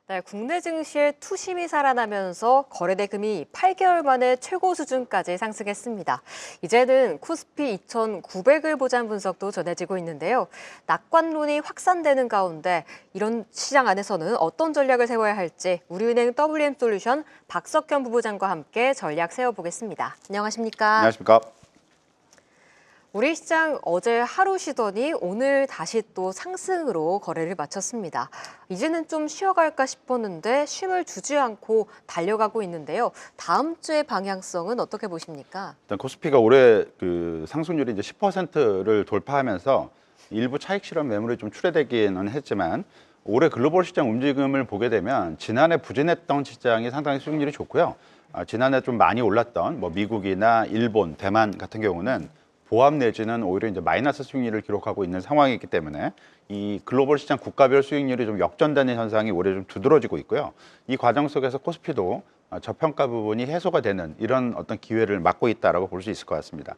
네, 국내 증시의 투심이 살아나면서 거래대금이 8개월 만에 최고 수준까지 상승했습니다. 이제는 코스피 2,900을 보자는 분석도 전해지고 있는데요. 낙관론이 확산되는 가운데 이런 시장 안에서는 어떤 전략을 세워야 할지 우리은행 WM솔루션 박석현 부부장과 함께 전략 세워보겠습니다. 안녕하십니까? 안녕하십니까? 우리 시장 어제 하루 쉬더니 오늘 다시 또 상승으로 거래를 마쳤습니다. 이제는 좀 쉬어갈까 싶었는데 쉼을 주지 않고 달려가고 있는데요. 다음 주의 방향성은 어떻게 보십니까? 일단 코스피가 올해 그 상승률이 이제 10%를 돌파하면서 일부 차익 실현 매물이 좀 출회되기는 했지만 올해 글로벌 시장 움직임을 보게 되면 지난해 부진했던 시장이 상당히 수익률이 좋고요. 지난해 좀 많이 올랐던 뭐 미국이나 일본, 대만 같은 경우는 보합 내지는 오히려 이제 마이너스 수익률을 기록하고 있는 상황이기 때문에 이 글로벌 시장 국가별 수익률이 좀 역전되는 현상이 올해 좀 두드러지고 있고요. 이 과정 속에서 코스피도 저평가 부분이 해소가 되는 이런 어떤 기회를 맞고 있다라고 볼 수 있을 것 같습니다.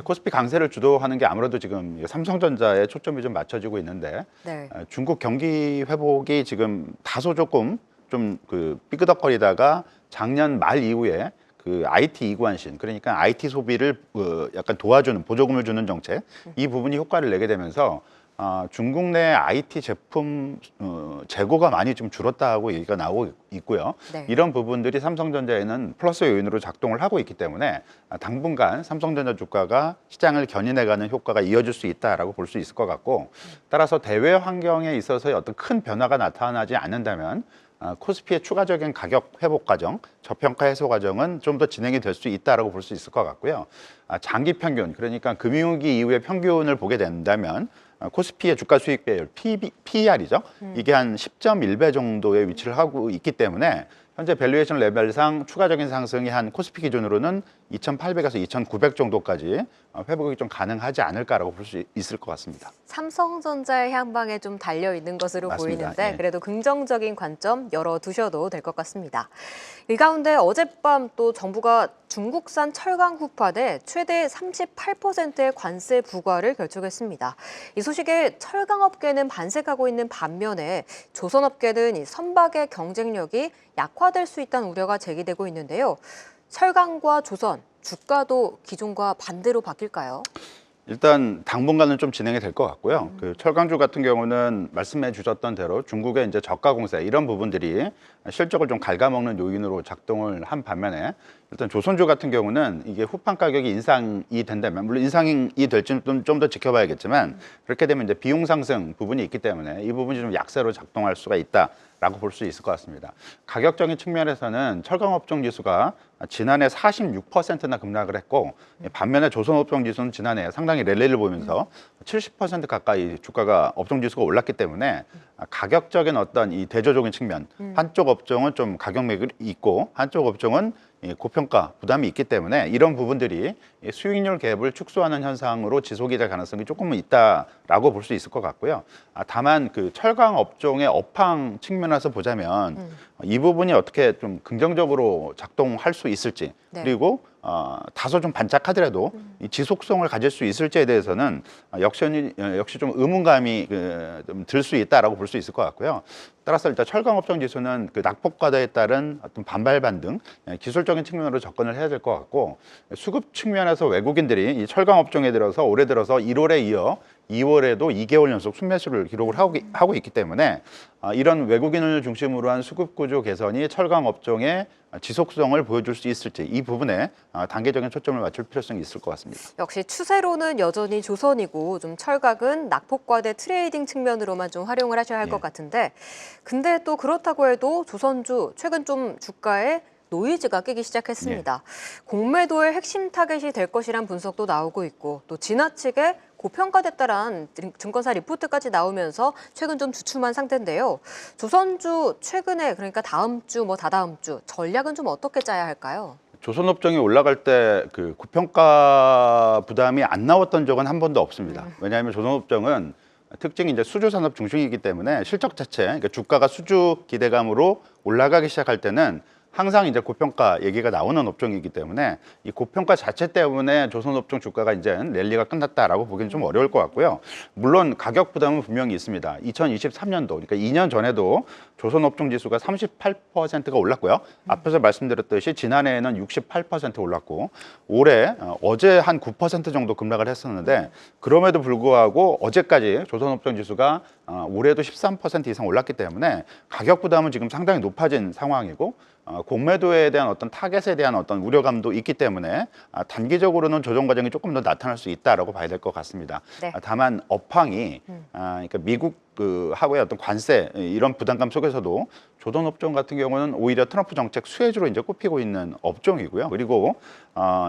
코스피 강세를 주도하는 게 아무래도 지금 삼성전자에 초점이 좀 맞춰지고 있는데 네. 중국 경기 회복이 지금 다소 조금 좀 그 삐그덕거리다가 작년 말 이후에 그 IT 이관신, 그러니까 IT 소비를 약간 도와주는 보조금을 주는 정책, 이 부분이 효과를 내게 되면서 중국 내 IT 제품 재고가 많이 좀 줄었다고 얘기가 나오고 있고요. 네. 이런 부분들이 삼성전자에는 플러스 요인으로 작동을 하고 있기 때문에 당분간 삼성전자 주가가 시장을 견인해가는 효과가 이어질 수 있다라고 볼 수 있을 것 같고, 따라서 대외 환경에 있어서의 어떤 큰 변화가 나타나지 않는다면 코스피의 추가적인 가격 회복 과정, 저평가 해소 과정은 좀 더 진행이 될 수 있다라고 볼 수 있을 것 같고요. 장기 평균, 그러니까 금융위기 이후의 평균을 보게 된다면 코스피의 주가 수익 비율, PER이죠. 이게 한 10.1배 정도의 위치를 하고 있기 때문에 현재 밸류에이션 레벨상 추가적인 상승이 한 코스피 기준으로는 2,800에서 2,900 정도까지 회복이 좀 가능하지 않을까라고 볼 수 있을 것 같습니다. 삼성전자의 향방에 좀 달려 있는 것으로 맞습니다. 보이는데 예. 그래도 긍정적인 관점 열어두셔도 될 것 같습니다. 이 가운데 어젯밤 또 정부가 중국산 철강 후판에 최대 38%의 관세 부과를 결정했습니다. 이 소식에 철강업계는 반색하고 있는 반면에 조선업계는 이 선박의 경쟁력이 약화될 수 있다는 우려가 제기되고 있는데요. 철강과 조선, 주가도 기존과 반대로 바뀔까요? 일단 당분간은 좀 진행이 될 것 같고요. 그 철강주 같은 경우는 말씀해 주셨던 대로 중국의 이제 저가 공세 이런 부분들이 실적을 좀 갉아먹는 요인으로 작동을 한 반면에 일단 조선주 같은 경우는 이게 후판 가격이 인상이 된다면, 물론 인상이 될지는 좀 더 지켜봐야겠지만 그렇게 되면 이제 비용 상승 부분이 있기 때문에 이 부분이 좀 약세로 작동할 수가 있다라고 볼 수 있을 것 같습니다. 가격적인 측면에서는 철강업종 지수가 지난해 46%나 급락을 했고, 반면에 조선업종 지수는 지난해 상당히 랠리를 보이면서 70% 가까이 주가가 업종 지수가 올랐기 때문에 가격적인 어떤 이 대조적인 측면, 한쪽 업종은 좀 가격맥이 있고 한쪽 업종은 고평가 부담이 있기 때문에 이런 부분들이 수익률 갭을 축소하는 현상으로 지속이 될 가능성이 조금은 있다라고 볼 수 있을 것 같고요. 다만 그 철강 업종의 업황 측면에서 보자면 이 부분이 어떻게 좀 긍정적으로 작동할 수 있을지, 네. 그리고 다소 좀 반짝하더라도 이 지속성을 가질 수 있을지에 대해서는 역시 좀 의문감이 좀 들 수 있다라고 볼 수 있을 것 같고요. 따라서 일단 철강업종 지수는 그 낙폭과다에 따른 어떤 반발 반등, 기술적인 측면으로 접근을 해야 될 것 같고, 수급 측면에서 외국인들이 이 철강업종에 들어서 올해 들어서 1월에 이어 2월에도 2개월 연속 순매수를 기록을 하고 있기 때문에 이런 외국인을 중심으로 한 수급 구조 개선이 철강 업종의 지속성을 보여줄 수 있을지, 이 부분에 단계적인 초점을 맞출 필요성이 있을 것 같습니다. 역시 추세로는 여전히 조선이고 좀 철각은 낙폭과대 트레이딩 측면으로만 좀 활용을 하셔야 할 것 예. 같은데 근데 또 그렇다고 해도 조선주 최근 좀 주가에 노이즈가 끼기 시작했습니다. 공매도의 핵심 타겟이 될 것이란 분석도 나오고 있고 또 지나치게 고평가됐다란 증권사 리포트까지 나오면서 최근 좀 주춤한 상태인데요. 조선주 최근에 그러니까 다음 주 뭐 다다음 주 전략은 좀 어떻게 짜야 할까요? 조선업종이 올라갈 때 그 고평가 부담이 안 나왔던 적은 한 번도 없습니다. 왜냐하면 조선업종은 특징이 이제 수주 산업 중심이기 때문에 실적 자체, 그러니까 주가가 수주 기대감으로 올라가기 시작할 때는 항상 이제 고평가 얘기가 나오는 업종이기 때문에 이 고평가 자체 때문에 조선업종 주가가 이제 랠리가 끝났다라고 보기는 좀 어려울 것 같고요. 물론 가격 부담은 분명히 있습니다. 2023년도, 그러니까 2년 전에도 조선업종 지수가 38%가 올랐고요. 앞에서 말씀드렸듯이 지난해에는 68% 올랐고 올해 어제 한 9% 정도 급락을 했었는데 그럼에도 불구하고 어제까지 조선업종 지수가 올해도 13% 이상 올랐기 때문에 가격 부담은 지금 상당히 높아진 상황이고 공매도에 대한 어떤 타겟에 대한 어떤 우려감도 있기 때문에 단기적으로는 조정 과정이 조금 더 나타날 수 있다라고 봐야 될 것 같습니다. 네. 다만 업황이 그러니까 미국 하고의 어떤 관세 이런 부담감 속에서도 조선업종 같은 경우는 오히려 트럼프 정책 수혜주로 이제 꼽히고 있는 업종이고요. 그리고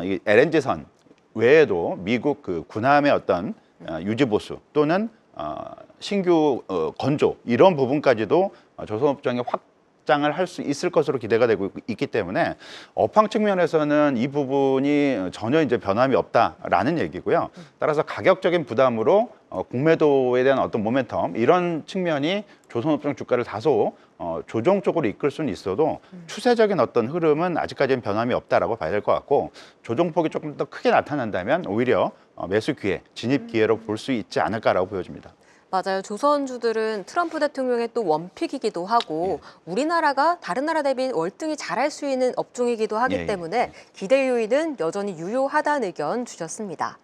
이 LNG선 외에도 미국 그 군함의 어떤 유지 보수 또는 신규 건조 이런 부분까지도 조선업종이 확장을 할 수 있을 것으로 기대가 되고 있기 때문에 업황 측면에서는 이 부분이 전혀 이제 변함이 없다라는 얘기고요. 따라서 가격적인 부담으로 공매도에 대한 어떤 모멘텀 이런 측면이 조선업종 주가를 다소 조정 쪽으로 이끌 수는 있어도 추세적인 어떤 흐름은 아직까지는 변함이 없다라고 봐야 될 것 같고 조정폭이 조금 더 크게 나타난다면 오히려 매수 기회, 진입 기회로 볼 수 있지 않을까라고 보여집니다. 맞아요. 조선주들은 트럼프 대통령의 또 원픽이기도 하고 우리나라가 다른 나라 대비 월등히 잘할 수 있는 업종이기도 하기 때문에 기대 요인은 여전히 유효하다는 의견 주셨습니다.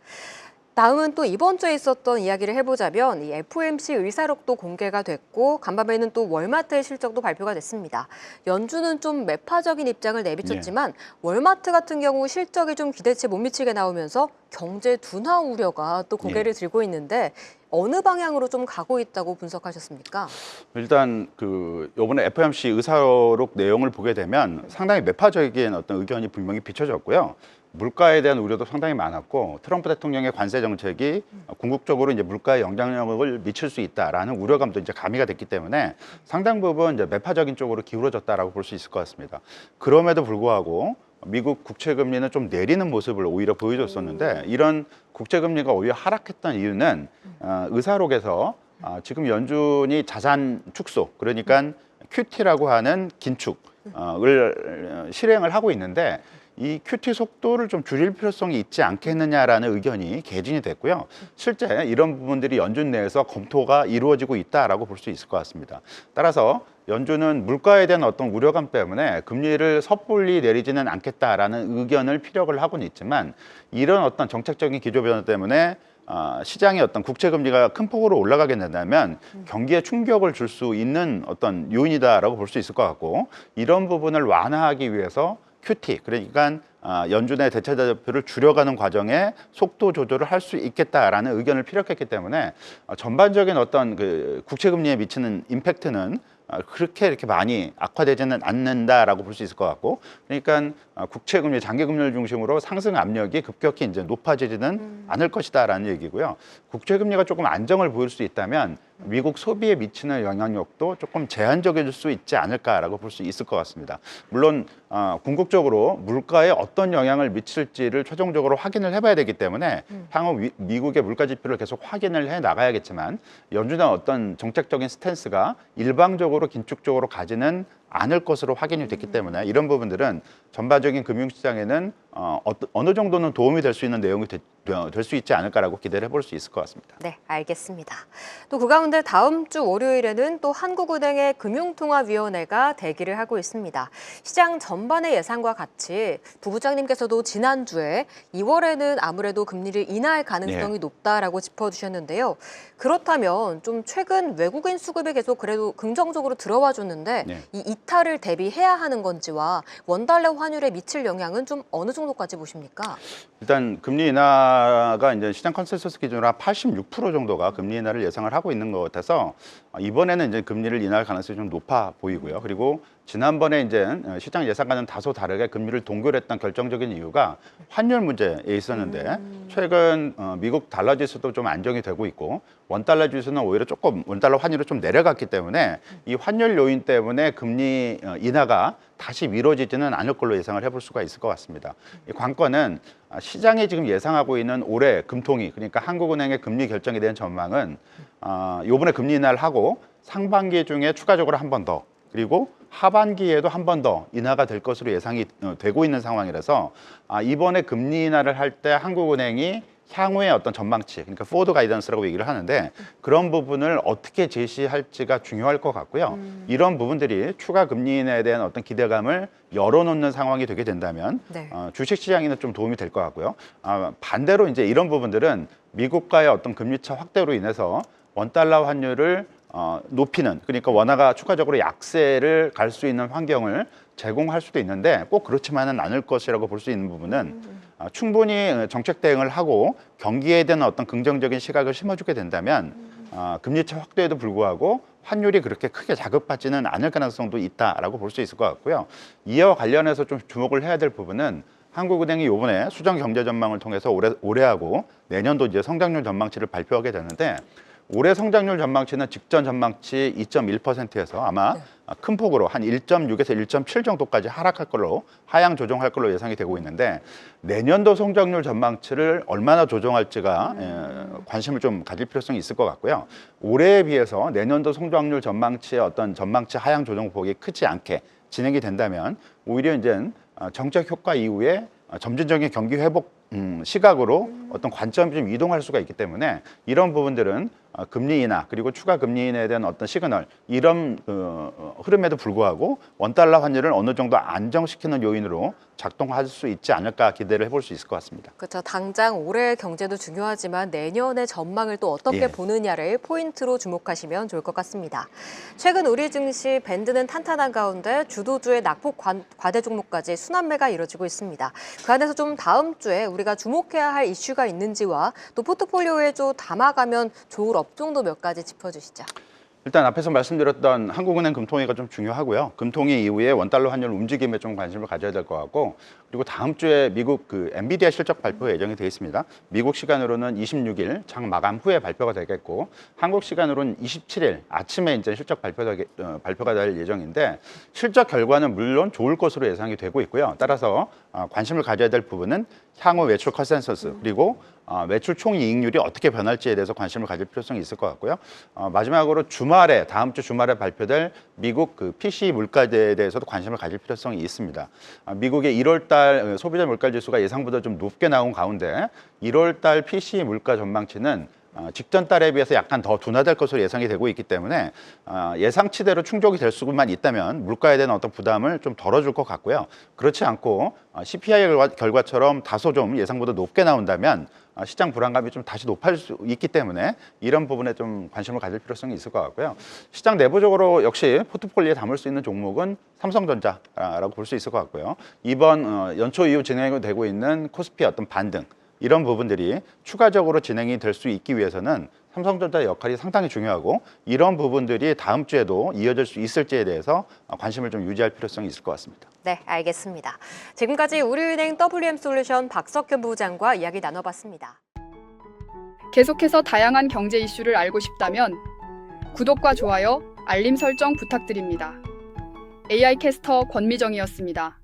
다음은 또 이번 주에 있었던 이야기를 해보자면 이 FOMC 의사록도 공개가 됐고 간밤에는 또 월마트의 실적도 발표가 됐습니다. 연준은 좀 매파적인 입장을 내비쳤지만 월마트 같은 경우 실적이 좀 기대치에 못 미치게 나오면서 경제 둔화 우려가 또 고개를 들고 있는데 어느 방향으로 좀 가고 있다고 분석하셨습니까? 일단 이번에 FOMC 의사록 내용을 보게 되면 상당히 매파적인 어떤 의견이 분명히 비춰졌고요. 물가에 대한 우려도 상당히 많았고 트럼프 대통령의 관세 정책이 궁극적으로 이제 물가에 영향력을 미칠 수 있다라는 우려감도 이제 가미가 됐기 때문에 상당 부분 이제 매파적인 쪽으로 기울어졌다라고 볼 수 있을 것 같습니다. 그럼에도 불구하고 미국 국채 금리는 좀 내리는 모습을 오히려 보여줬었는데 이런 국채 금리가 오히려 하락했던 이유는 의사록에서 지금 연준이 자산 축소 그러니까 QT라고 하는 긴축을 실행을 하고 있는데 이 QT 속도를 좀 줄일 필요성이 있지 않겠느냐라는 의견이 개진이 됐고요. 실제 이런 부분들이 연준 내에서 검토가 이루어지고 있다라고 볼 수 있을 것 같습니다. 따라서 연준은 물가에 대한 어떤 우려감 때문에 금리를 섣불리 내리지는 않겠다라는 의견을 피력을 하고는 있지만 이런 어떤 정책적인 기조 변화 때문에 시장의 어떤 국채 금리가 큰 폭으로 올라가게 된다면 경기에 충격을 줄 수 있는 어떤 요인이다라고 볼 수 있을 것 같고 이런 부분을 완화하기 위해서 QT 그러니까 연준의 대체자표를 줄여가는 과정에 속도 조절을 할 수 있겠다라는 의견을 피력했기 때문에 전반적인 어떤 그 국채 금리에 미치는 임팩트는 그렇게 이렇게 많이 악화되지는 않는다라고 볼 수 있을 것 같고 그러니까 국채 금리, 장기 금리를 중심으로 상승 압력이 급격히 이제 높아지지는 않을 것이다라는 얘기고요. 국채 금리가 조금 안정을 보일 수 있다면 미국 소비에 미치는 영향력도 조금 제한적일 수 있지 않을까라고 볼 수 있을 것 같습니다. 물론 궁극적으로 물가에 어떤 영향을 미칠지를 최종적으로 확인을 해봐야 되기 때문에 향후 미국의 물가 지표를 계속 확인을 해 나가야겠지만 연준의 어떤 정책적인 스탠스가 일방적으로 긴축적으로 가지는 않을 것으로 확인이 됐기 때문에 이런 부분들은 전반적인 금융시장에는 어느 정도는 도움이 될 수 있는 내용이 될 수 있지 않을까라고 기대를 해볼 수 있을 것 같습니다. 네, 알겠습니다. 또 그 가운데 다음 주 월요일에는 또 한국은행의 금융통화위원회가 대기를 하고 있습니다. 시장 전반의 예상과 같이 부부장님께서도 지난주에 2월에는 아무래도 금리를 인하할 가능성이 높다라고 짚어주셨는데요. 그렇다면 좀 최근 외국인 수급이 계속 그래도 긍정적으로 들어와 줬는데 이 이탈을 대비해야 하는 건지와 원달러 환율에 미칠 영향은 좀 어느 정도까지 보십니까? 일단 금리 인하가 이제 시장 컨센서스 기준으로 한 86% 정도가 금리 인하를 예상을 하고 있는 것 같아서 이번에는 이제 금리를 인하할 가능성이 좀 높아 보이고요. 그리고 지난번에 이제 시장 예상과는 다소 다르게 금리를 동결했던 결정적인 이유가 환율 문제에 있었는데 최근 미국 달러 지수도 좀 안정이 되고 있고 원달러 지수는 오히려 조금 원달러 환율이 좀 내려갔기 때문에 이 환율 요인 때문에 금리 인하가 다시 미뤄지지는 않을 걸로 예상을 해볼 수가 있을 것 같습니다. 이 관건은 시장이 지금 예상하고 있는 올해 금통위 그러니까 한국은행의 금리 결정에 대한 전망은 이번에 금리 인하를 하고 상반기 중에 추가적으로 한 번 더 그리고 하반기에도 한 번 더 인하가 될 것으로 예상이 되고 있는 상황이라서 이번에 금리 인하를 할 때 한국은행이 향후의 어떤 전망치, 그러니까 포워드 가이던스라고 얘기를 하는데 그런 부분을 어떻게 제시할지가 중요할 것 같고요. 이런 부분들이 추가 금리 인하에 대한 어떤 기대감을 열어놓는 상황이 되게 된다면 네. 주식시장에는 좀 도움이 될 것 같고요. 반대로 이제 이런 부분들은 미국과의 어떤 금리차 확대로 인해서 원달러 환율을 높이는, 그러니까 원화가 추가적으로 약세를 갈 수 있는 환경을 제공할 수도 있는데 꼭 그렇지만은 않을 것이라고 볼 수 있는 부분은 충분히 정책 대응을 하고 경기에 대한 어떤 긍정적인 시각을 심어주게 된다면 금리차 확대에도 불구하고 환율이 그렇게 크게 자극받지는 않을 가능성도 있다라고 볼 수 있을 것 같고요. 이와 관련해서 좀 주목을 해야 될 부분은 한국은행이 이번에 수정 경제 전망을 통해서 올해하고 내년도 이제 성장률 전망치를 발표하게 되는데 올해 성장률 전망치는 직전 전망치 2.1%에서 아마 큰 폭으로 한 1.6에서 1.7 정도까지 하락할 걸로 하향 조정할 걸로 예상이 되고 있는데 내년도 성장률 전망치를 얼마나 조정할지가 관심을 좀 가질 필요성이 있을 것 같고요. 올해에 비해서 내년도 성장률 전망치의 어떤 전망치 하향 조정폭이 크지 않게 진행이 된다면 오히려 이제 정책 효과 이후에 점진적인 경기 회복 시각으로 어떤 관점이 좀 이동할 수가 있기 때문에 이런 부분들은 금리 인하 그리고 추가 금리 인하에 대한 어떤 시그널 이런 흐름에도 불구하고 원달러 환율을 어느 정도 안정시키는 요인으로 작동할 수 있지 않을까 기대를 해볼 수 있을 것 같습니다. 그렇죠. 당장 올해의 경제도 중요하지만 내년의 전망을 또 어떻게 예. 보느냐를 포인트로 주목하시면 좋을 것 같습니다. 최근 우리 증시 밴드는 탄탄한 가운데 주도주의 낙폭 과대 종목까지 순환매가 이뤄지고 있습니다. 그 안에서 좀 다음 주에 우리가 주목해야 할 이슈가 있는지와 또 포트폴리오에 좀 담아가면 좋을 업종도 몇 가지 짚어주시죠. 일단 앞에서 말씀드렸던 한국은행 금통위가 좀 중요하고요. 금통위 이후에 원달러 환율 움직임에 좀 관심을 가져야 될 것 같고 그리고 다음 주에 미국 엔비디아 실적 발표 예정이 되어 있습니다. 미국 시간으로는 26일 장 마감 후에 발표가 되겠고 한국 시간으로는 27일 아침에 이제 실적 발표가 될 예정인데 실적 결과는 물론 좋을 것으로 예상이 되고 있고요. 따라서 관심을 가져야 될 부분은 향후 매출 컨센서스 그리고 매출 총이익률이 어떻게 변할지에 대해서 관심을 가질 필요성이 있을 것 같고요. 마지막으로 다음 주 주말에 발표될 미국 PCE 물가에 대해서도 관심을 가질 필요성이 있습니다. 미국의 1월달 소비자 물가 지수가 예상보다 좀 높게 나온 가운데 1월달 PCE 물가 전망치는 직전 달에 비해서 약간 더 둔화될 것으로 예상이 되고 있기 때문에 예상치대로 충족이 될 수만 있다면 물가에 대한 어떤 부담을 좀 덜어줄 것 같고요. 그렇지 않고 CPI 결과처럼 다소 좀 예상보다 높게 나온다면 시장 불안감이 좀 다시 높아질 수 있기 때문에 이런 부분에 좀 관심을 가질 필요성이 있을 것 같고요. 시장 내부적으로 역시 포트폴리오에 담을 수 있는 종목은 삼성전자라고 볼 수 있을 것 같고요. 이번 연초 이후 진행되고 있는 코스피의 어떤 반등 이런 부분들이 추가적으로 진행이 될 수 있기 위해서는 삼성전자의 역할이 상당히 중요하고 이런 부분들이 다음 주에도 이어질 수 있을지에 대해서 관심을 좀 유지할 필요성이 있을 것 같습니다. 네, 알겠습니다. 지금까지 우리은행 WM솔루션 박석현 부장과 이야기 나눠봤습니다. 계속해서 다양한 경제 이슈를 알고 싶다면 구독과 좋아요, 알림 설정 부탁드립니다. AI 캐스터 권미정이었습니다.